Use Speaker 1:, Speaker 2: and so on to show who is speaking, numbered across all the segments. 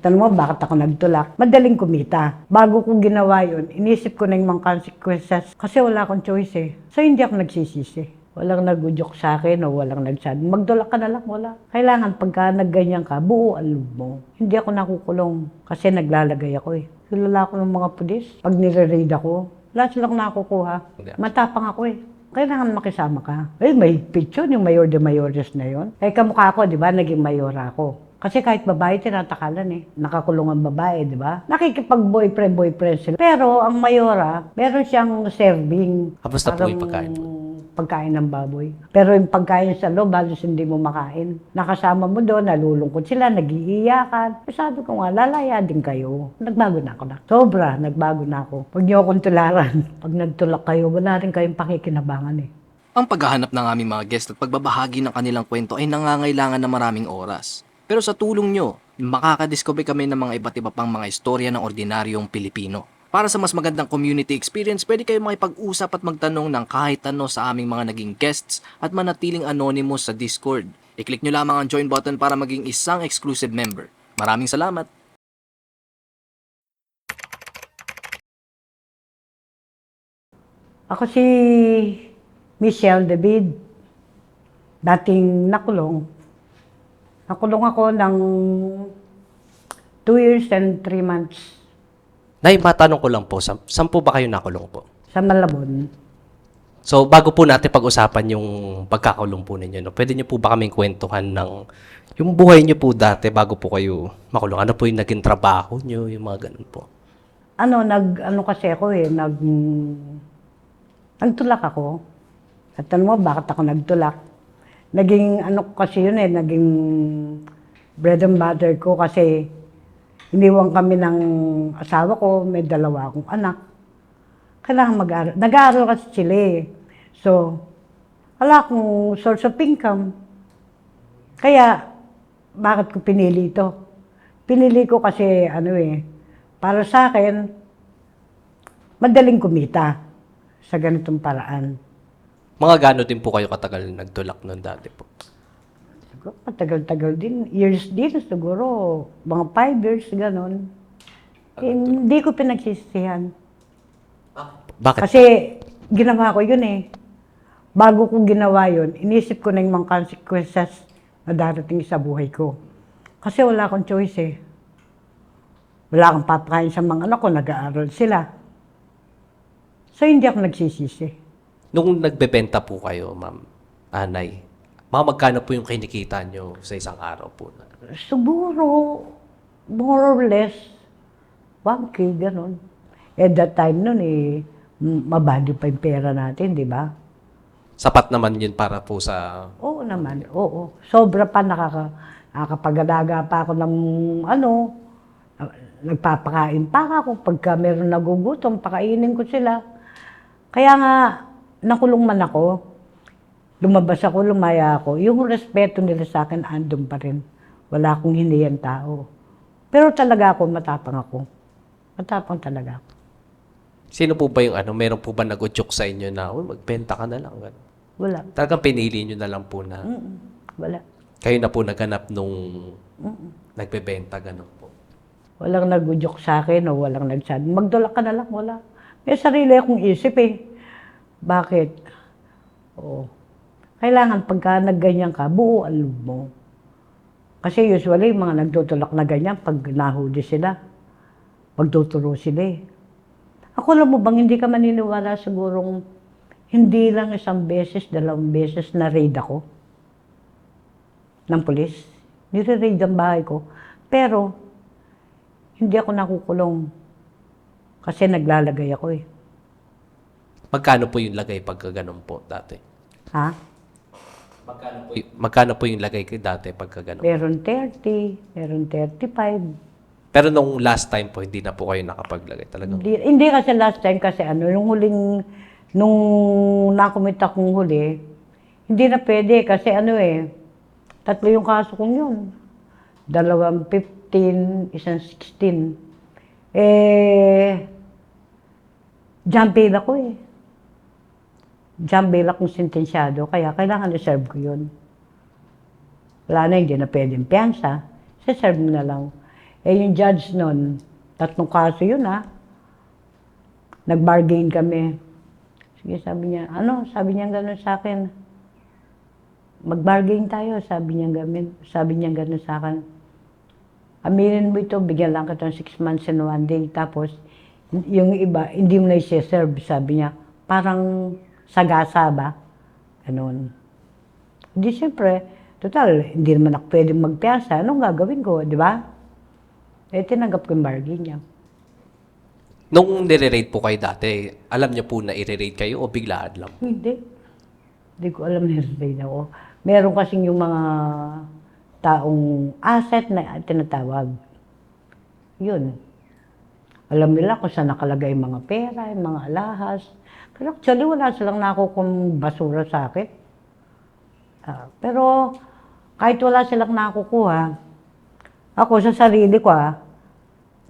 Speaker 1: Tanong mo, bakit ako nagtulak? Madaling kumita. Bago ko ginawa yun, inisip ko na yung mga consequences kasi wala akong choice eh. So, hindi ako nagsisisi. Walang nagudyok sa akin o walang nagsabi. Magtulak ka na lang, wala. Kailangan pagka nagganyan ka, buo ang loob mo. Hindi ako nakukulong kasi naglalagay ako eh. Kilala ko ng mga pulis. Pag nire-raid ako, wala silang nakukuha. Matapang ako eh. Kailangan makisama ka. Eh, may picture yung mayor de mayores na yon. Eh, kamukha ko, di ba, naging mayor ako. Kasi kahit babae, tinatakalan eh. Nakakulong ang babae, di ba? Nakikipag-boyfriend sila. Pero ang mayora, meron siyang serving.
Speaker 2: Kamusta po yung pagkain po?
Speaker 1: Pagkain ng baboy. Pero yung pagkain sa loob, halos hindi mo makain. Nakasama mo doon, nalulungkot sila, nag-iiyakan. Sabi ko nga, lalaya din kayo. Nagbago na ako na. Sobra, nagbago na ako. Huwag niyo akong tularan. Pag nagtulak kayo, wala rin kayong pakikinabangan eh.
Speaker 3: Ang paghahanap ng aming mga guest at pagbabahagi ng kanilang kwento ay nangangailangan ng maraming oras. Pero sa tulong nyo, makakadiscover kami ng mga iba't iba pang mga istorya ng ordinaryong Pilipino. Para sa mas magandang community experience, pwede kayo makipag-usap at magtanong ng kahit ano sa aming mga naging guests at manatiling anonymous sa Discord. I-click nyo lamang ang join button para maging isang exclusive member. Maraming salamat!
Speaker 1: Ako si Michelle David, dating nakulong. Nakulong ako ng 2 years and 3 months
Speaker 2: Nay, matanong ko lang po, saan po ba kayo nakulong po?
Speaker 1: sa Malabon.
Speaker 2: So, bago po natin pag-usapan yung pagkakulong po ninyo, no, pwede niyo po ba kaming kwentuhan ng yung buhay niyo po dati bago po kayo makulong? Ano po yung naging trabaho niyo, yung mga ganun po?
Speaker 1: Ano kasi ako eh, nagtulak ako. At tanong mo, bakit ako nagtulak? Naging ano kasi yun eh, naging bread and butter ko kasi iniwan kami ng asawa ko, may 2 akong anak. Kailangan mag-aaral. Nag-aaral kasi sila eh. So, wala akong source of income. Kaya, bakit ko pinili ito? Pinili ko kasi, para sa akin, madaling kumita sa ganitong paraan.
Speaker 2: Mga gano'n din po kayo katagal nagtulak noon dati po?
Speaker 1: Matagal-tagal din. Years din, siguro. Mga 5 years, gano'n. Hindi ko pinagsisisihan.
Speaker 2: Bakit?
Speaker 1: Kasi ginawa ko yun eh. Bago ko ginawa yun, inisip ko na yung mga consequences na darating sa buhay ko. Kasi wala akong choice eh. Wala akong papakain sa mga anak ko, nag-aaral sila. So hindi ako nagsisisi.
Speaker 2: Nung nagbebenta po kayo, ma'am, Anay, mga magkano po yung kinikita nyo sa isang araw po?
Speaker 1: Siguro, more or less, 1K, gano'n. At that time nun eh, mabali pa yung pera natin, di ba?
Speaker 2: Sapat naman yun para po sa...
Speaker 1: Oo naman, oo. Sobra pa nakakapagalaga pa ako ng nagpapakain pa ako. Pagka meron nagugutom, pakainin ko sila. Kaya nga, nakulong man ako, lumabas ako, lumaya ako, yung respeto nila sa akin, andun pa rin. Wala akong hiniyan tao. Pero talaga ako, matapang ako. Matapang talaga ako.
Speaker 2: Sino po ba yung meron po ba nag-udyok sa inyo na, magbenta ka na lang?
Speaker 1: Wala.
Speaker 2: Talagang pinili nyo na lang po na
Speaker 1: Wala.
Speaker 2: kayo na po naghanap nung nagbebenta, gano'n po.
Speaker 1: Walang nagudyok sa akin o walang nagsabi. Magdala ka na lang, wala. May sarili akong isip eh. Bakit? Oo. Kailangan pagka nagganyan ka, buo ang loob mo. Kasi usually, mga nagtutulak na ganyan, pag nahuli sila, magtuturo sila eh. Ako alam mo bang, hindi ka maniniwala sigurong hindi lang 1 beses, 2 beses na raid ako ng pulis. Nire-raid ang bahay ko. Pero, hindi ako nakukulong kasi naglalagay ako eh.
Speaker 2: Magkano po yung lagay pagka ganun po dati?
Speaker 1: Ha?
Speaker 2: Magkano po yung lagay dati pagka ganun?
Speaker 1: Meron 30, meron 35.
Speaker 2: Pero nung last time po, hindi na po kayo nakapaglagay talagang.
Speaker 1: Hindi kasi last time kasi nung nakumita kong huli, hindi na pwede kasi 3 yung kaso kong yun. 2 15, 1 16. Jump bail ako eh. Jump bail akong sentensyado, kaya kailangan i-serve ko yun. Wala na, hindi na pwedeng piyansa. Serve mo na lang. Eh, yung judge nun, 3 kaso yun Nag-bargain kami. Sige, sabi niya, sabi niya gano'n sa akin. Mag-bargain tayo, sabi niya gano'n sa akin. Aminin mo ito, bigyan lang kita ng 6 months and 1 day. Tapos, yung iba, hindi mo na i-serve, sabi niya. Parang sagasa ba? Ganun. Hindi, siyempre, total, hindi naman ako pwedeng magpiyasa. Anong gagawin ko, di ba? Eh, tinanggap ko yung bargain niya.
Speaker 2: Nung nire-rate po kayo dati, alam niyo po na i-rate kayo o biglaan lang?
Speaker 1: Hindi. Hindi ko alam na resign ako. Meron kasing yung mga taong asset na tinatawag. Yun. Alam nila kung saan nakalagay yung mga pera, yung mga alahas. Pero actually, wala silang nakukuha basura sa akin. Pero kahit wala silang nakukuha, ako sa sarili ko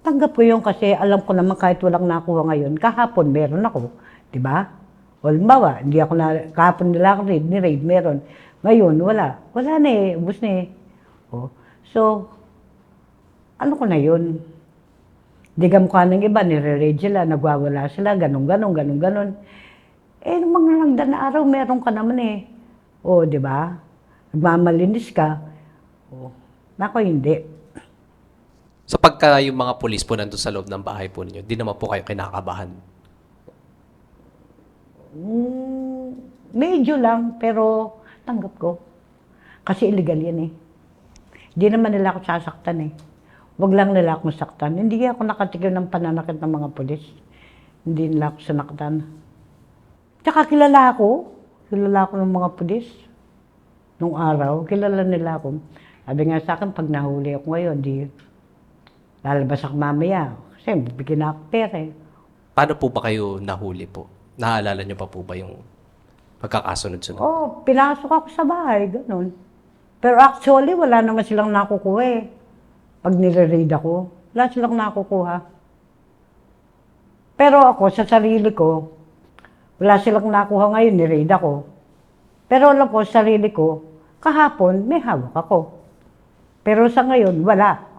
Speaker 1: tanggap ko yun kasi alam ko naman kahit walang nakuha ngayon, kahapon meron ako, di ba? O halimbawa, hindi ako kahapon nila ako ni-raid, meron. Ngayon, wala. Wala na ubus na So, ano ko na yun? Di kamukha ng iba, nire-raid sila, nagwawala sila, ganun. Eh, nung mga nagdaan na araw, meron ka naman di ba? Nagmamalinis ka. Nako, hindi.
Speaker 2: So pagka yung mga pulis po nandun sa loob ng bahay po ninyo, di naman po kayo kinakabahan?
Speaker 1: Medyo lang, pero tanggap ko. Kasi illegal yan Hindi naman nila ako sasaktan Huwag lang nila ako masaktan. Hindi ako nakatikim ng pananakit ng mga pulis. Hindi nila ako sinaktan. Tsaka kilala ako ng mga pulis. Nung araw, kilala nila ako. Sabi nga sa akin, pag nahuli ako ngayon, lalabas ako mamaya. Kasi bibigyan ako pera
Speaker 2: Paano po ba kayo nahuli po? Naaalala niyo pa po ba yung pagkakasunod-sunod?
Speaker 1: Pinasok ako sa bahay, ganun. Pero actually, wala naman silang nakukuha Pag nire-raid ako, wala silang nakukuha. Pero ako, sa sarili ko, wala silang nakuha ngayon, ni-raid ako. Pero alam ko, sa sarili ko, kahapon, may hawak ako. Pero sa ngayon, wala.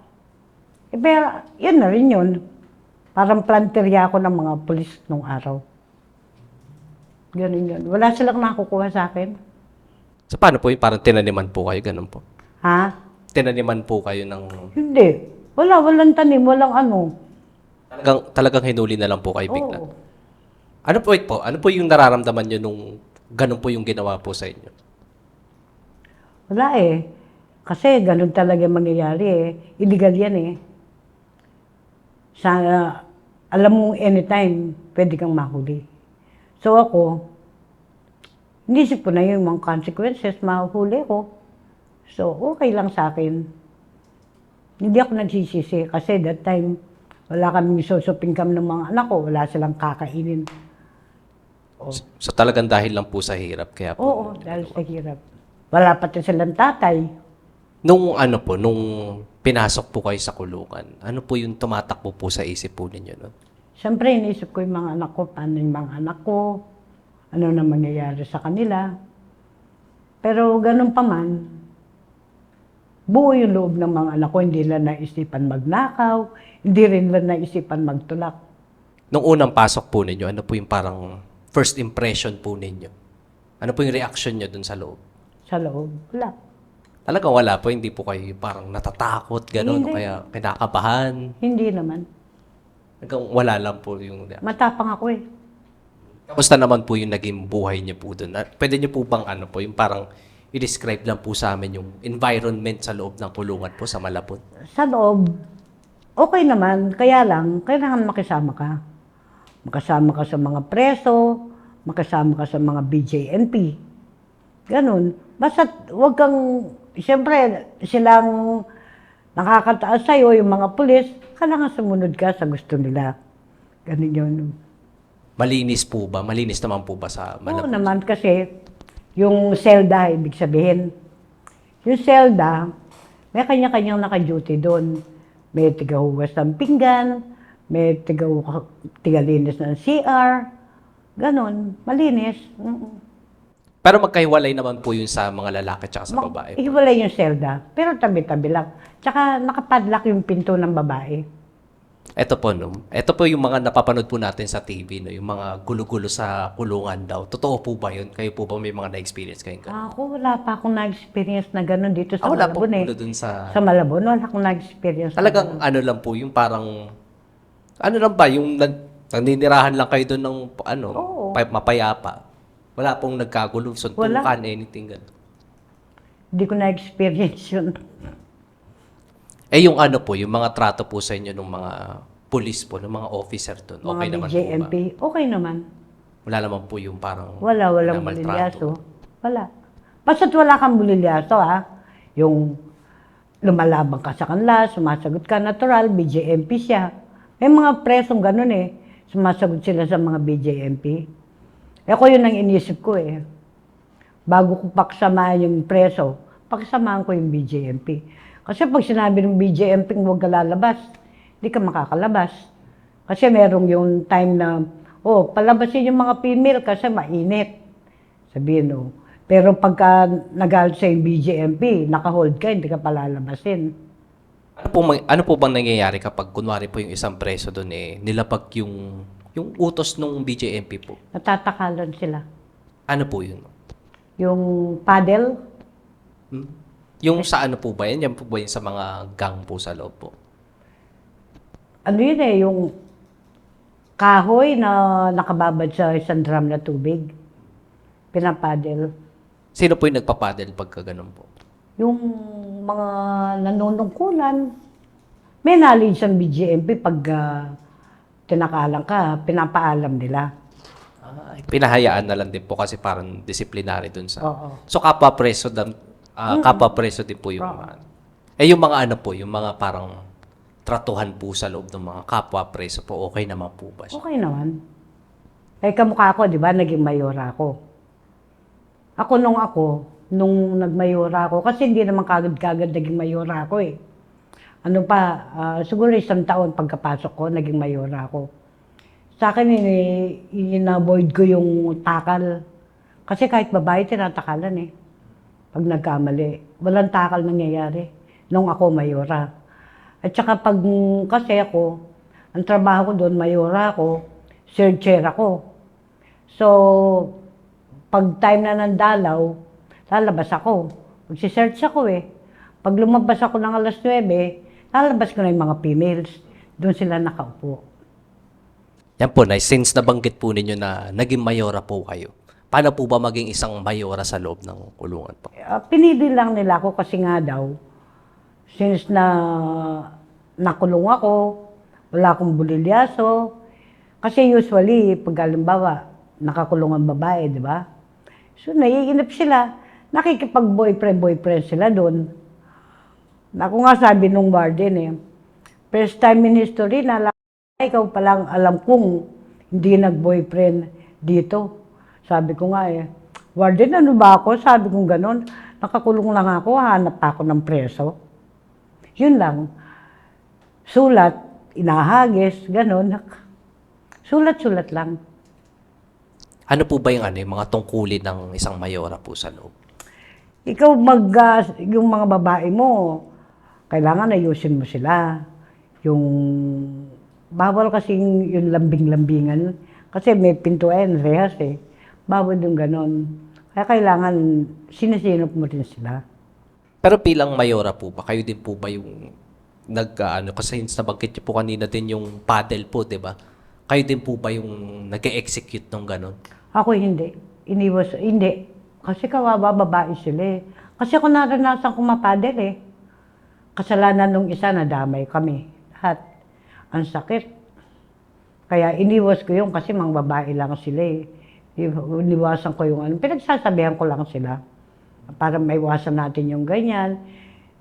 Speaker 1: Pero yun na rin yun. Parang planterya ako ng mga pulis nung araw. Ganun yun. Wala silang nakukuha sa akin.
Speaker 2: So paano po yung parang tinaniman po kayo, ganun po? Tinaniman po kayo ng...
Speaker 1: Hindi. Walang tanim, walang
Speaker 2: Talagang hinuli na lang po kayo bigla?
Speaker 1: Oo.
Speaker 2: Ano po yung nararamdaman nyo nung ganun po yung ginawa po sa inyo?
Speaker 1: Wala Kasi ganun talaga mangyayari Illegal yan alam mo anytime, pwede kang mahuli. So ako, inisip ko na yung mga consequences, mahuli ko. So okay lang sa akin. Hindi ako nagsisisi kasi that time, wala kaming susuping kami ng mga anak ko, wala silang kakainin.
Speaker 2: So talagang dahil lang po sa hirap kaya po?
Speaker 1: Oo, dahil sa hirap. Wala pati silang tatay.
Speaker 2: Nung pinasok po kayo sa kulungan, ano po yung tumatakbo po sa isip po ninyo nun?
Speaker 1: Siyempre, inisip ko yung mga anak ko, paano yung mga anak ko, ano na mangyayari sa kanila. Pero ganun pa man, buo yung loob ng mga anak ko, hindi lang naisipan magnakaw, hindi rin lang naisipan magtulak.
Speaker 2: Nung unang pasok po ninyo, ano po yung parang first impression po ninyo? Ano po yung reaction nyo dun sa loob?
Speaker 1: Sa loob, wala.
Speaker 2: Talagang wala po, hindi po kayo parang natatakot, gano'n, o
Speaker 1: Hindi.
Speaker 2: kaya kinakabahan.
Speaker 1: Hindi naman.
Speaker 2: Talagang wala lang po yung reaction.
Speaker 1: Matapang ako
Speaker 2: Kamusta naman po yung naging buhay niyo po doon? Pwede niyo po bang yung parang i-describe lang po sa amin yung environment sa loob ng kulungan po sa Malabon?
Speaker 1: Sa loob, okay naman. Kaya lang, kailangan makisama ka. Makasama ka sa mga preso, makasama ka sa mga BJNP. Ganun. Basta huwag kang, siyempre, silang nakakataas sa'yo, yung mga pulis, kailangan sumunod ka sa gusto nila. Ganun yun.
Speaker 2: Malinis po ba? Malinis naman po ba sa
Speaker 1: Oo
Speaker 2: Malabon?
Speaker 1: naman kasi, yung selda, ibig sabihin. Yung selda, may kanya-kanyang naka-duty doon. May tigahugas ng pinggan, may tigalinis ng CR, ganon, malinis.
Speaker 2: Pero magkahiwalay naman po yun sa mga lalaki tsaka sa babae.
Speaker 1: Ihiwalay yung selda, pero tabi-tabi lang. Tsaka nakapadlock yung pinto ng babae.
Speaker 2: Ito po, no? Ito po yung mga napapanood po natin sa TV, no? Yung mga gulo-gulo sa kulungan daw. Totoo po ba yun? Kayo po ba may mga na-experience kayong ganun?
Speaker 1: Ako, wala pa akong na-experience na gano'n dito sa
Speaker 2: Wala po
Speaker 1: Malabon eh.
Speaker 2: po dun sa...
Speaker 1: Sa Malabon, wala akong na-experience.
Speaker 2: Talagang ano lang po, yung parang... Ano lang ba, yung naninirahan lang kayo doon ng ano,
Speaker 1: Oo.
Speaker 2: mapayapa. Wala pong nagkagulo, suntukan, anything ganun.
Speaker 1: Hindi ko na-experience yun.
Speaker 2: Eh yung ano po, yung mga trato po sa inyo ng mga police po, ng mga officer doon, okay
Speaker 1: Mga
Speaker 2: naman
Speaker 1: BJMP,
Speaker 2: po ba?
Speaker 1: okay naman.
Speaker 2: Wala naman po yung parang
Speaker 1: Walang
Speaker 2: maltrato.
Speaker 1: bulilyaso. Wala. Basta't wala kang bulilyaso ha. Yung lumalaban ka sa kanila, sumasagot ka natural, BJMP siya. May mga presong ganun eh. Sumasagot sila sa mga BJMP. Ako yun ang inisip ko eh. Bago ko pakisamahan yung preso, pakisamahan ko yung BJMP. Kasi pag sinabi ng BJMP huwag ka lalabas, hindi ka makakalabas. Kasi merong yung time na, palabasin yung mga female kasi mainit. Sabihin, Pero pagka nagalit sa yung BJMP, naka-hold ka, hindi ka palalabasin.
Speaker 2: Ano po bang nangyayari kapag kunwari po yung isang preso doon nilapag yung utos ng BJMP po?
Speaker 1: Natatakalan sila.
Speaker 2: Ano po yun?
Speaker 1: Yung paddle,
Speaker 2: Yung sa ano po ba yan? Yan po ba yung sa mga gang po sa loob po?
Speaker 1: ano yun yung kahoy na nakababad sa isang drum na tubig. Pinapaddle.
Speaker 2: Sino po yung nagpapadel pagka ganun po?
Speaker 1: Yung mga nanunungkulan, may knowledge ang BGMP pag tinakalan ka, pinapaalam nila.
Speaker 2: Pinahayaan na lang din po kasi parang disciplinary dun sa...
Speaker 1: Oo.
Speaker 2: So kapwa preso din po yung mga... yung mga ano po, yung mga parang tratuhan po sa loob ng mga kapwa preso po, okay naman po ba siya?
Speaker 1: Okay naman. Kamukha ko, di ba, naging mayora ako. Nung nagmayora ako, kasi hindi naman kagad-kagad naging mayora ako eh. Siguro 1 taon pagkapasok ko, naging mayora ako. Sa akin, in-avoid ko yung takal. Kasi kahit babae, tinatakalan eh. Pag nagkamali. Walang takal nangyayari nung ako mayora. At saka kasi ako, ang trabaho ko doon, mayora ako, third chair ako. So, pag time na ng dalaw, lalabas ako. Magsisearch ako eh. Pag lumabas ako ng 9:00, lalabas ko na yung mga females. Doon sila nakaupo.
Speaker 2: Yan po, since nabanggit po ninyo na naging mayora po kayo, paano po ba maging isang mayora sa loob ng kulungan po?
Speaker 1: Pinili lang nila ako kasi nga daw, since na nakulong ako, wala akong bulilyaso. Kasi usually, pag halimbawa, nakakulong ang babae, di ba? So, naiinip sila. Nakikipag-boyfriend sila doon. Ako nga sabi nung warden first time in history na ikaw palang alam kong hindi nag-boyfriend dito. Sabi ko nga warden, ano ba ako? Sabi kong ganon. Nakakulong lang ako, hanap pa ako ng preso. Yun lang. Sulat, inahagis, ganon. Sulat-sulat lang.
Speaker 2: Ano po ba yung mga tungkulin ng isang mayora po sa loob?
Speaker 1: Ikaw yung mga babae mo, kailangan ayusin mo sila. Yung, bawal kasing yung lambing-lambingan. Kasi may pintuan, rehas eh. Bawal yung ganon. Kaya kailangan sinisinop mo rin sila.
Speaker 2: Pero bilang mayora po ba, kayo din po ba yung kasi nabanggit niyo po kanina din yung paddle po, di ba? Kayo din po ba yung nag-execute ng ganon?
Speaker 1: Ako hindi. Hindi. Kasi kawawa babae sila eh. Kasi ako naranasan kong mapadel eh. Kasalanan nung isa, nadamay kami. Lahat. Ang sakit. Kaya iniwas ko yun kasi mga babae lang sila eh. Iniwasan ko yung pinagsasabihan ko lang sila. Para maiwasan natin yung ganyan.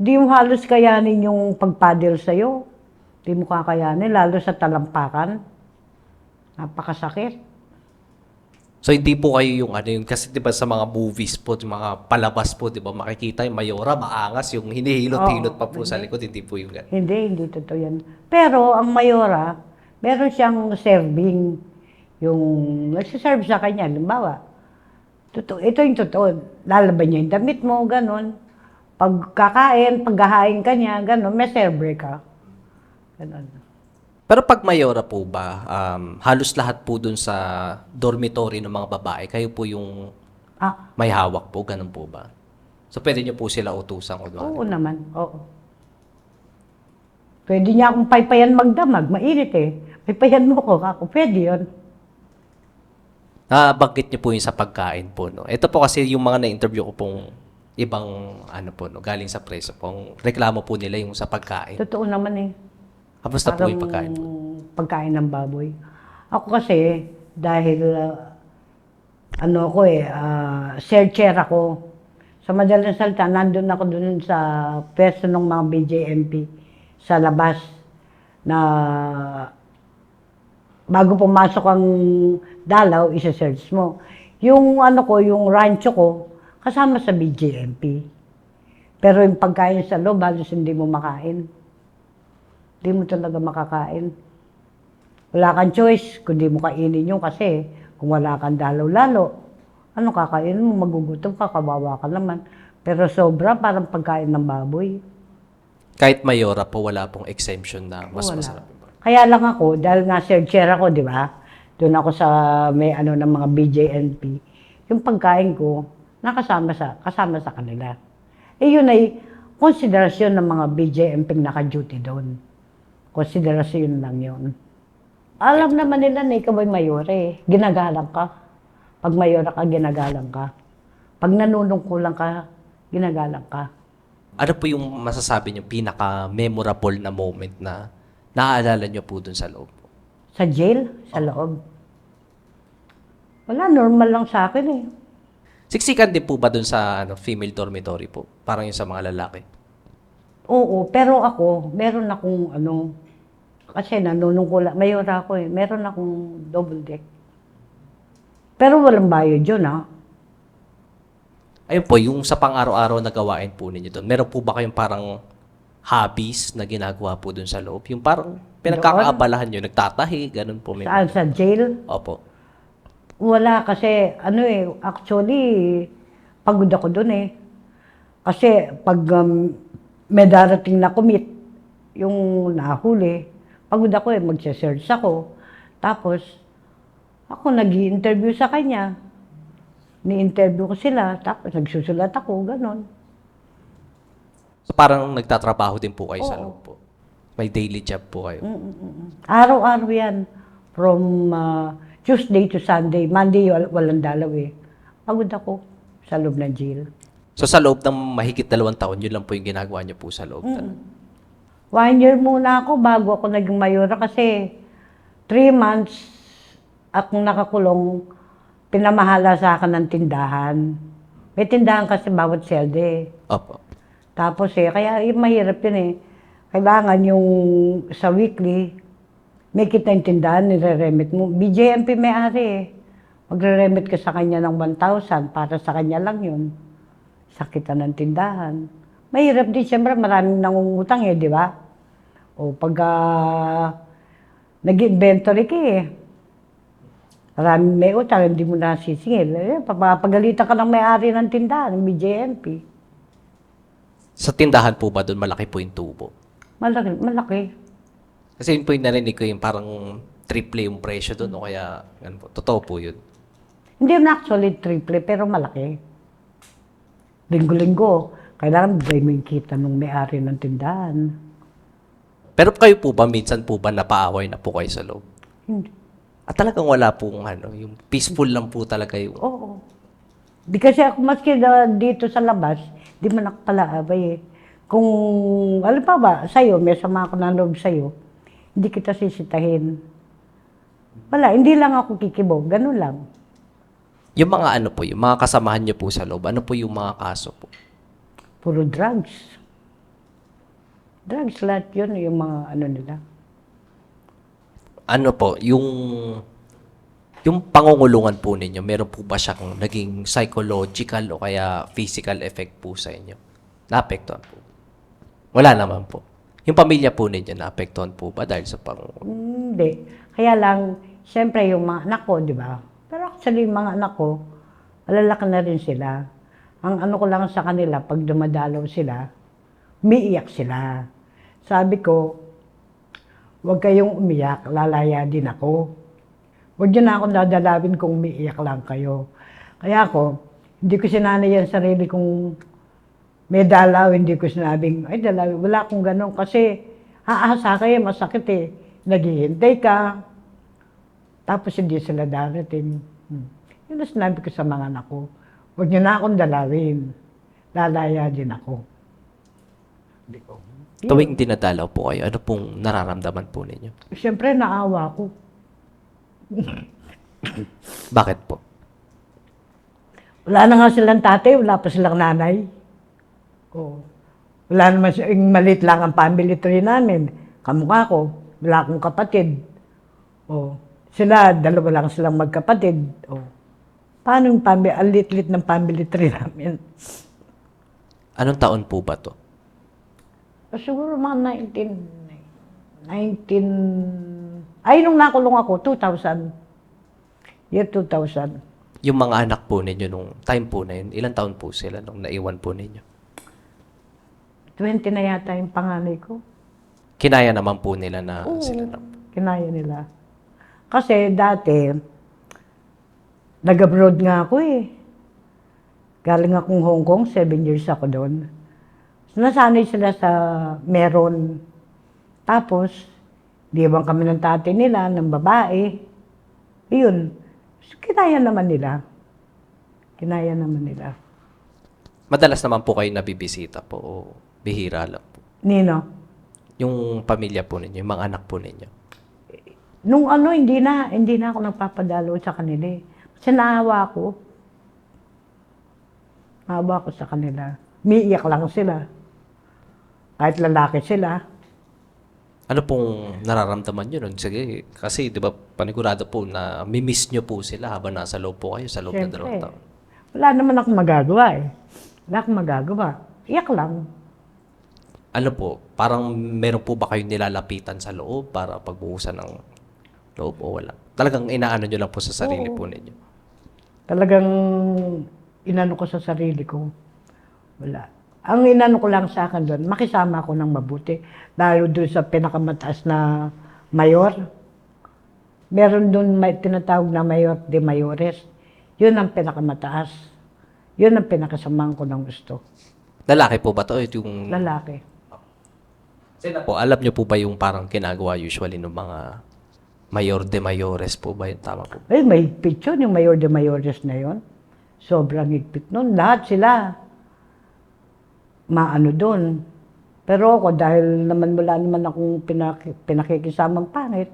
Speaker 1: Di mo halos kayanin yung pagpadel sa'yo. Di mo kakayanin, lalo sa talampakan. Napakasakit.
Speaker 2: So hindi po kayo yung kasi 'di ba sa mga movies po, yung mga palabas po, 'di ba, makikita yung mayora maangas yung hinihilot-hilot pa po sa likod, hindi po yung ganun.
Speaker 1: Hindi totoo yan. Pero ang mayora, meron siyang serving. Yung nagsiserve sa kanya, halimbawa, Totoo. Ito yung totoo. Lalaban niya yung damit mo, ganun. Pagkakain, paghahain ka niya, ganun. May server ka. Ganun.
Speaker 2: Pero pag mayora po ba, halos lahat po dun sa dormitory ng mga babae, kayo po yung
Speaker 1: Ah,
Speaker 2: may hawak po, ganun po ba? So pwede niyo po sila utusan kunwari.
Speaker 1: oo naman. Oo. Pwede niya akong paypayan magdamag. Mainit eh. Paypayan mo ko. Ako, pwede yun.
Speaker 2: Nabanggit niyo po yung sa pagkain po, no? Ito po kasi yung mga na-interview ko pong ibang, ano po, no, galing sa preso pong reklamo po nila yung sa pagkain.
Speaker 1: Totoo naman eh.
Speaker 2: Kamusta po yung pagkain po?
Speaker 1: Pagkain ng baboy. Ako kasi, dahil searcher ako. Sa madaling salita, nandun ako dun sa pwesto ng mga BJMP sa labas na bago pumasok ang dalaw, isa-search mo. Yung yung rancho ko, kasama sa BJMP. Pero yung pagkain sa loob, halos hindi mo makain. Hindi mo talaga makakain. Wala kang choice kung di mo kainin yun kasi kung wala kang dalaw-lalo, ano kakainin mo, magugutom ka, kawawa ka naman. Pero sobra, parang pagkain ng baboy.
Speaker 2: Kahit mayora po, wala pong exemption na mas
Speaker 1: Wala.
Speaker 2: masarap.
Speaker 1: Kaya lang ako, dahil nga searcher ako, di ba? Doon ako sa may ng mga BJNP. Yung pagkain ko, kasama sa kanila. Eh yun ay konsiderasyon ng mga BJNP naka-duty doon. Konsiderasyon lang yun. Alam naman nila na ikaw ay mayore. Ginagalang ka. Pag mayora ka, ginagalang ka. Pag nanunungkulan ka, ginagalang ka.
Speaker 2: Ano po yung masasabi niyo pinaka-memorable na moment na naaalala niyo po dun sa loob?
Speaker 1: Sa jail, sa loob. Wala, normal lang sa akin eh.
Speaker 2: Siksikan din po ba dun sa female dormitory po? Parang yung sa mga lalaki.
Speaker 1: Oo, pero ako, meron akong kasi nanunungkulan, mayora ako eh, meron akong double deck. Pero walang bayad yun
Speaker 2: Ayun po, yung sa pang-araw-araw na gawain po ninyo doon, meron po ba kayong parang hobbies na ginagawa po doon sa loob? Yung parang pinagkakaabalahan nyo, nagtatahi, ganun po. May
Speaker 1: Saan? Sa jail?
Speaker 2: Opo.
Speaker 1: Wala kasi, actually, pagod ako dun eh. Kasi pag may darating na commit, yung nahuli, pagod ako eh, magse-search ako. Tapos, ako nag-i-interview sa kanya. Ni-interview ko sila, tapos nagsusulat ako, ganon.
Speaker 2: So parang nagtatrabaho din po kayo sa
Speaker 1: Oo.
Speaker 2: loob po. May daily job po kayo.
Speaker 1: Araw-araw yan. From Tuesday to Sunday. Monday, walang dalaw eh. Pagod ako sa loob ng jail.
Speaker 2: So sa loob ng mahigit 2 taon, yun lang po yung ginagawa niyo po sa loob.
Speaker 1: 1 year muna ako bago ako naging mayora kasi 3 months akong nakakulong, pinamahala sa akin ng tindahan. May tindahan kasi bawat selde.
Speaker 2: Opo.
Speaker 1: Tapos kaya mahirap yun eh. Kailangan yung sa weekly, may kita yung tindahan, nire-remit mo. BJMP may-ari eh. Magre-remit ka sa kanya ng 1,000, para sa kanya lang yun. Sa kita ng tindahan. Mahirap din, siyempre maraming nangungutang eh, di ba? O pagka nag-inventory ka eh. Maraming may utang, hindi mo nasisingil. Papagalitan ka ng may-ari ng tindahan, ng BJMP.
Speaker 2: Sa tindahan po ba doon, malaki po yung tubo?
Speaker 1: Malaki, malaki.
Speaker 2: Kasi yun po yung narinig ko yung parang triple yung presyo doon o kaya, ano po, totoo po yun.
Speaker 1: Hindi na actually triple, pero malaki. Linggo-linggo, kailangan bigay mo yung kita ng may-ari ng tindahan.
Speaker 2: Pero kayo po ba, minsan po ba napaaway na po kayo sa loob?
Speaker 1: Hindi.
Speaker 2: At talagang wala pong yung peaceful lang po talaga yung...
Speaker 1: Oo. Di kasi ako maski dito sa labas, di man ako palaabay eh. Kung, alam pa ba, sa'yo, may sama ako ng loob sa'yo, hindi kita sisitahin. Wala, hindi lang ako kikibog, ganun lang.
Speaker 2: Yung mga yung mga kasamahan niyo po sa loob, ano po yung mga kaso po?
Speaker 1: Puro drugs. Drugs lahat yun, yung mga nila.
Speaker 2: Ano po, yung pangungulungan po ninyo, meron po ba siyang naging psychological o kaya physical effect po sa inyo? Naapektuhan po? Wala naman po. Yung pamilya po ninyo, naapektuhan po ba dahil sa pangungulungan?
Speaker 1: Hindi. Kaya lang, siyempre yung mga anak ko, di ba? Pero actually, yung mga anak ko, Malalaki na rin sila. Ang ano ko lang sa kanila, pag dumadalaw sila, umiiyak sila. Sabi ko, huwag kayong umiyak, lalaya din ako. Huwag niyo na akong dadalawin kung umiiyak lang kayo. Kaya ako, hindi ko sinanay ang sarili kong may dalaw, hindi ko sinabing, ay dalaw, wala akong ganun. Kasi, aasa kayo, masakit eh. Naghihintay ka, tapos hindi sila darating. Yun ang sinabi ko sa mga anak ko. Huwag niyo na akong dalawin. Lalaya din ako.
Speaker 2: Tuwing dinadalaw po kayo, ano pong nararamdaman po ninyo?
Speaker 1: Siyempre, naawa ko.
Speaker 2: Bakit po?
Speaker 1: Wala na nga silang tatay, wala pa silang nanay. Oh. Wala naman, malit lang ang family tree namin. Kamukha ko, wala akong kapatid. Oh. Sila, dalawa lang silang magkapatid. Oh. Paano yung family, ang lit-lit ng family tree namin?
Speaker 2: Anong taon po ba to?
Speaker 1: Siguro mga 19, ay nung nakulong ako, 2000. Year 2000.
Speaker 2: Yung mga anak po ninyo nung time po na yun, ilang taon po sila nung naiwan po ninyo?
Speaker 1: 20 na yata yung panganay ko.
Speaker 2: Kinaya naman po nila na
Speaker 1: Oo,
Speaker 2: sila na.
Speaker 1: kinaya nila. Kasi dati, nag-abroad nga ako eh. Galing akong Hong Kong, 7 years ako doon. Nasanay sila sa meron. Tapos, diwan kami ng tatay nila, ng babae. Iyon. Kinaya naman nila. Kinaya naman nila.
Speaker 2: Madalas naman po kayo nabibisita po o bihira lang po.
Speaker 1: Nino?
Speaker 2: Yung pamilya po ninyo, yung mga anak po ninyo.
Speaker 1: Nung ano, hindi na ako nagpapadalo sa kanila eh. Kasi naawa ko. Naawa ko sa kanila. Umiiyak lang sila. Kahit lalaki sila.
Speaker 2: Ano pong nararamdaman nyo nun? Sige, kasi di ba panigurado po na mimiss nyo po sila habang nasa loob po kayo sa loob ng 2 taon.
Speaker 1: Wala naman akong magagawa eh. Wala akong magagawa. Iyak lang.
Speaker 2: Ano po, parang meron po ba kayong nilalapitan sa loob para pagbuhusan ng loob o wala? Talagang inaano nyo lang po sa sarili po ninyo.
Speaker 1: Talagang inano ko sa sarili ko. Wala. Ang inano ko lang sa akin doon, makisama ako ng mabuti. Lalo doon sa pinakamataas na mayor. Meron doon may tinatawag na mayor de mayores. Yun ang pinakamataas. Yun ang pinakasamang ko ng gusto.
Speaker 2: Lalaki po ba to? Yung
Speaker 1: Lalaki.
Speaker 2: sila po, alam nyo po ba yung parang ginagawa usually ng mga mayor de mayores po ba yun? Tama po.
Speaker 1: Eh, may picture yung mayor de mayores na yon. Sobrang higpit nun. Lahat sila maano doon. Pero ako, dahil naman wala naman akong pinakikisamang pangit,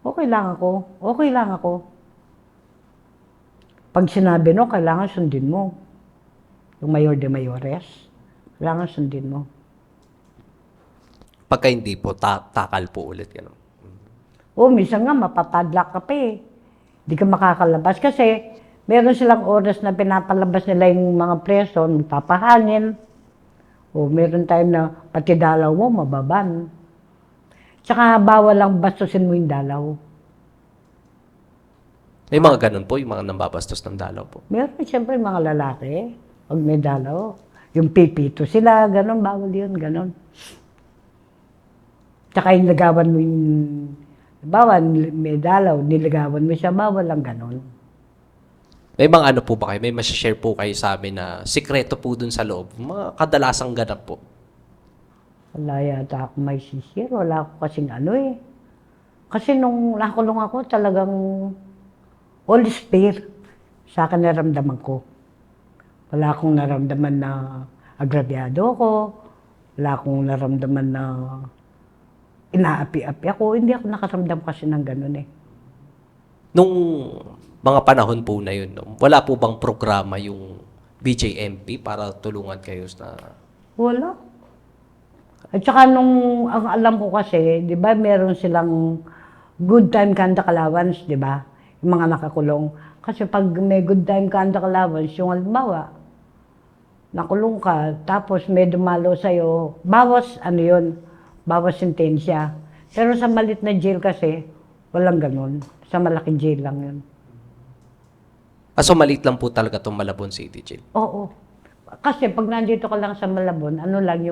Speaker 1: okay lang ako. Okay lang ako. Pag sinabi no, kailangan sundin mo. Yung mayor de mayores, kailangan sundin mo.
Speaker 2: Pagka hindi po, takal po ulit. Ganun.
Speaker 1: O, minsan nga, mapapadlock ka pa eh. Hindi ka makakalabas kasi meron silang oras na pinapalabas nila yung mga preso, magpapahangin. O, meron time na pati dalaw mo, mababan. Tsaka bawal lang bastusin mo yung dalaw.
Speaker 2: May mga ganun po, yung mga nambabastos ng dalaw po.
Speaker 1: Meron siyempre mga lalaki, pag may dalaw. Yung pipito sila, gano'n, bawal yun, gano'n. Tsaka yung lagawan mo yung, bawal, may dalaw, nilagawan mo siya, bawal lang gano'n.
Speaker 2: May mga ano po ba kayo? May share po kayo sa amin na sikreto po dun sa loob. Mga kadalasang ganap po.
Speaker 1: Wala yata ako may sisir, wala ako kasing ano eh. Kasi nung nakulong ako, talagang all spare sa akin naramdaman ko. Wala akong naramdaman na agrabyado ko, wala akong naramdaman na inaapi-api ako. Hindi ako nakaramdam kasi ng ganun eh.
Speaker 2: Nung mga panahon po na yun, no, wala po bang programa yung BJMP para tulungan kayo sa...
Speaker 1: Wala. At saka nung, ang alam ko kasi, di ba, meron silang good time conduct allowance, di ba? Yung mga nakakulong. Kasi pag may good time conduct allowance, yung halimbawa, nakulong ka, tapos may dumalo sa'yo, bawas, ano yun, bawas sentensya. Pero sa malit na jail kasi, walang ganun. Sa malaking jail lang yun.
Speaker 2: So maliit lang po talaga itong Malabon City Jail.
Speaker 1: Oo. Kasi pag nandito ka lang sa Malabon, ano lang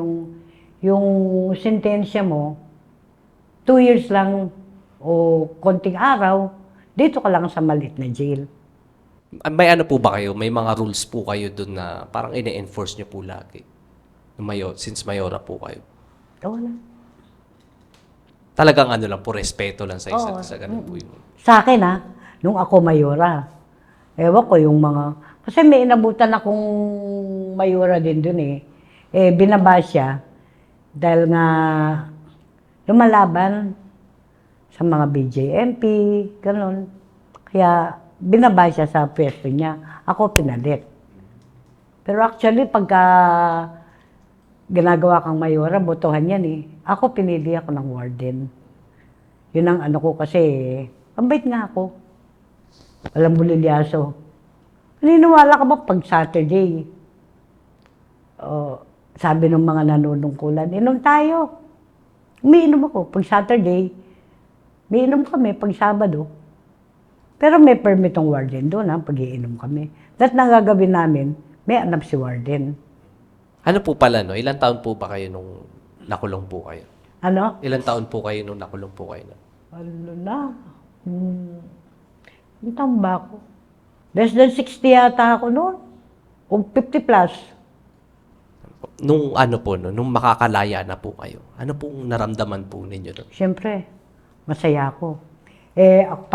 Speaker 1: yung sentensya mo, 2 years lang o konting araw, dito ka lang sa maliit na jail.
Speaker 2: May ano po ba kayo? May mga rules po kayo dun na parang ine-enforce nyo po lagi? Since mayora po kayo.
Speaker 1: Wala.
Speaker 2: Talagang ano lang po, respeto lang sa isa't
Speaker 1: Oo.
Speaker 2: isa. Ganun po yun.
Speaker 1: Sa akin nung ako mayora, ewan ko yung mga, kasi may inabutan akong mayora din dun eh. Binaba siya dahil nga lumalaban sa mga BJMP, ganun. Kaya binaba siya sa pwesto niya. Ako pinalit. Pero actually, pagka ginagawa kang mayora, botohan yan eh. Ako pinili ako ng warden. Yun ang ano ko kasi, ang bait nga ako. Walang bulilyaso. Naniniwala ka ba pag Saturday? Sabi ng mga nanunungkulan, inom tayo. Umiinom ako pag Saturday. Umiinom kami pag Sabado. Pero may permit ang warden doon pag-iinom kami. Lahat ng gagawin namin, may anak si warden.
Speaker 2: Ano po pala, no? Ilang taon po ba kayo nung nakulong po kayo?
Speaker 1: Ano?
Speaker 2: Ilang taon po kayo nung nakulong po kayo?
Speaker 1: Ano na? Ang taon ba ako? Less than 60 yata ako noon. O 50 plus.
Speaker 2: Nung ano po, no? Nung makakalaya na po kayo, ano pong naramdaman po ninyo? No?
Speaker 1: Siyempre, masaya ako. Ako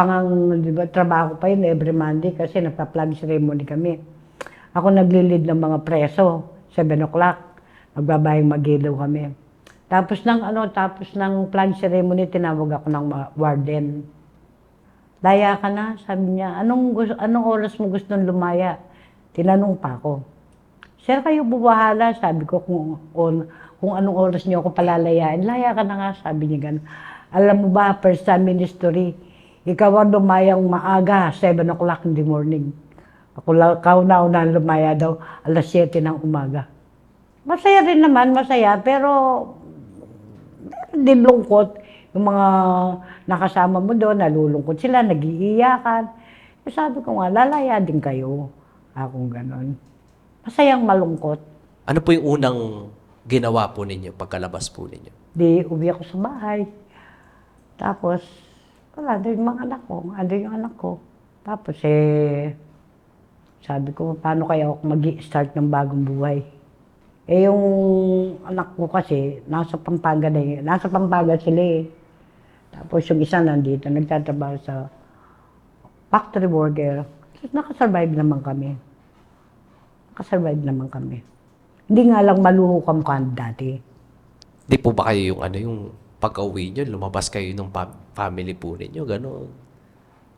Speaker 1: di ba, trabaho pa yun every Monday kasi nagpa-flag ceremony kami. Ako naglilid ng mga preso, 7 o'clock. Magbabayang magilaw kami. Tapos ng flag ceremony, tinawag ako ng warden. Laya ka na, sabi niya, anong oras mo gustong lumaya? Tinanong pa ako. Sir, kayo bubahala, sabi ko kung anong oras niyo ako palalayain. Laya ka na nga, sabi niya gano'n. Alam mo ba, first time in history, ikaw ang lumayang maaga, 7 o'clock in the morning. Ako kauna-una lumaya daw, alas 7 ng umaga. Masaya rin naman, masaya, pero din lungkot. Yung mga nakasama mo doon, nalulungkot sila, nag-iiyakan. Sabi ko nga, lalaya din kayo. Akong ganon. Masayang malungkot.
Speaker 2: Ano po yung unang ginawa po ninyo pagkalabas po ninyo?
Speaker 1: Di uwi ako sa bahay. Tapos, wala, doon yung mga anak ko. Ando yung anak ko. Tapos sabi ko, paano kaya ako mag-i-start ng bagong buhay? Yung anak ko kasi, nasa Pampanga na yun. Nasa Pampanga sila eh. Tapos yung isa nandito, nagtatrabaho sa factory worker. Nakasurvive naman kami. Hindi nga lang maluho kami dati.
Speaker 2: Di po ba kayo yung pag-uwi nyo, lumabas kayo ng family po ninyo, gano'n?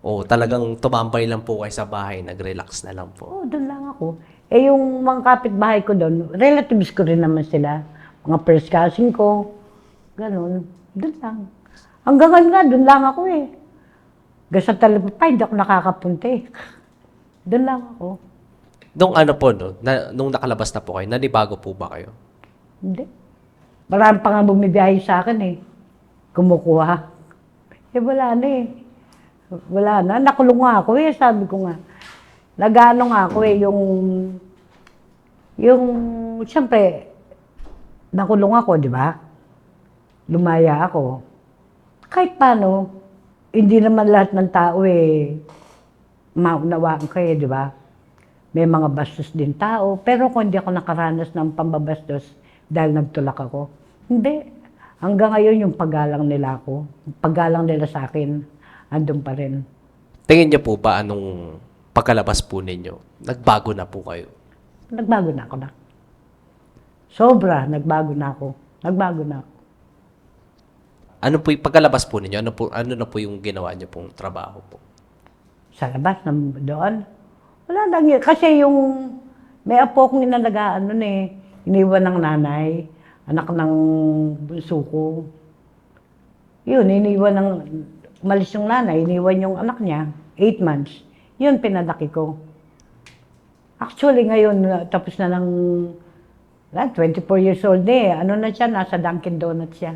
Speaker 2: O talagang tumambay lang po kayo sa bahay, nag-relax na lang po?
Speaker 1: Doon lang ako. Yung mga kapitbahay ko doon, relatives ko rin naman sila. Mga first cousin ko, gano'n. Doon lang. Hanggang ngayon nga, doon lang ako eh. Sa Talipapa, hindi ako nakakapunta eh. Doon lang ako.
Speaker 2: Nung nung nakalabas na po kayo, nanibago po ba kayo?
Speaker 1: Hindi. Marami pa nga bumibiyahe sa akin eh. Kumukuha. Wala na eh. Wala na. Nakulong nga ako eh, sabi ko nga. Nag-ano nga ako eh, siyempre, nakulong ako, di ba? Lumaya ako. Kahit paano, hindi naman lahat ng tao eh, maunawaan kayo, di ba? May mga bastos din tao, pero kung hindi ako nakaranas ng pambabastos dahil nagtulak ako, hindi. Hanggang ngayon yung paggalang nila ako, paggalang nila sa akin, andun pa rin.
Speaker 2: Tingin niyo po ba anong pagkalabas po ninyo, nagbago na po kayo?
Speaker 1: Nagbago na ako na. Sobra, nagbago na ako.
Speaker 2: Ano po yung pagkalabas po ninyo, ano na po yung ginawa niyo pong trabaho po?
Speaker 1: Sa labas, doon. Wala lang yun. Kasi may apo kong inalagaan nun eh. Iniwan ng nanay, anak ng bunso ko. Yun, umalis yung nanay, iniwan yung anak niya, 8 months. Yun, pinalaki ko. Actually, ngayon, tapos na ng 24 years old na eh. Ano na siya, nasa Dunkin' Donuts siya.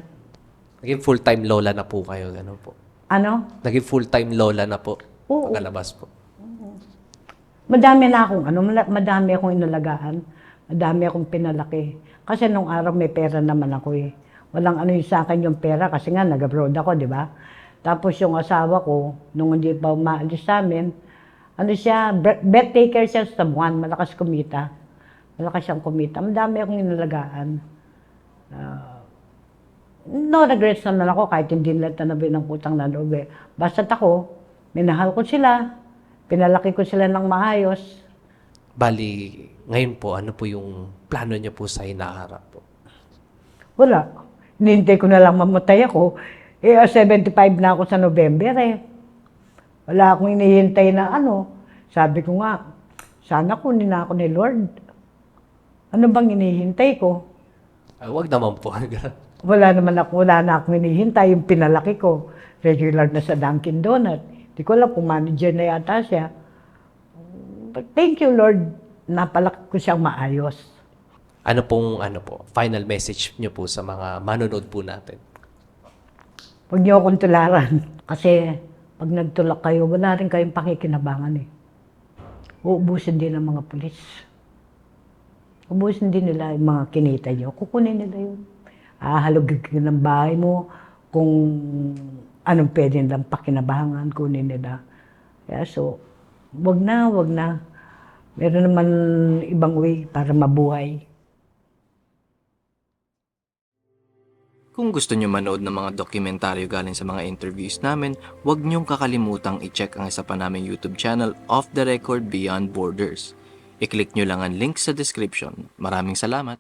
Speaker 2: Naging full-time lola na po kayo, gano'n po?
Speaker 1: Ano?
Speaker 2: Naging full-time lola na po,
Speaker 1: Oo.
Speaker 2: pagkalabas po?
Speaker 1: Madami na akong madami akong inalagaan. Madami akong pinalaki. Kasi nung araw may pera naman ako eh. Walang ano yung sa akin yung pera kasi nga nag-abroad ako, di ba? Tapos yung asawa ko, nung hindi pa umaalis sa amin, ano siya, bet taker siya sa buwan, malakas kumita. Malakas siyang kumita. Madami akong inalagaan. No regrets naman ako kahit hindi nila tanabi ng utang na loob eh. Basta't ako, minahal ko sila, pinalaki ko sila ng maayos.
Speaker 2: Bali, ngayon po, ano po yung plano niyo po sa hinaharap po?
Speaker 1: Wala. Hinihintay ko na lang mamatay ako. 75 na ako sa November eh. Wala akong hinihintay na ano. Sabi ko nga, sana kunin na ako ni Lord. Ano bang hinihintay ko?
Speaker 2: Wag naman po.
Speaker 1: Wala na akong hinihintay. Yung pinalaki ko, regular na sa Dunkin' Donut. Hindi ko alam kung manager na yata siya. But thank you, Lord. Napalaki ko siyang maayos.
Speaker 2: Ano po, final message niyo po sa mga manonood po natin?
Speaker 1: Huwag niyo akong tularan. Kasi pag nagtulak kayo, wala rin kayong pakikinabangan eh. Uubusin din ng mga pulis. Ubusin din nila yung mga kinita niyo. Kukunin nila yun. Hahalugin ka ng bahay mo kung anong pwede nilang pakinabangan, kunin nila. Kaya so, wag na. Meron naman ibang way para mabuhay.
Speaker 3: Kung gusto nyo manood ng mga dokumentaryo galing sa mga interviews namin, huwag nyong kakalimutang i-check ang isa pa naming YouTube channel, Off the Record Beyond Borders. I-click nyo lang ang link sa description. Maraming salamat!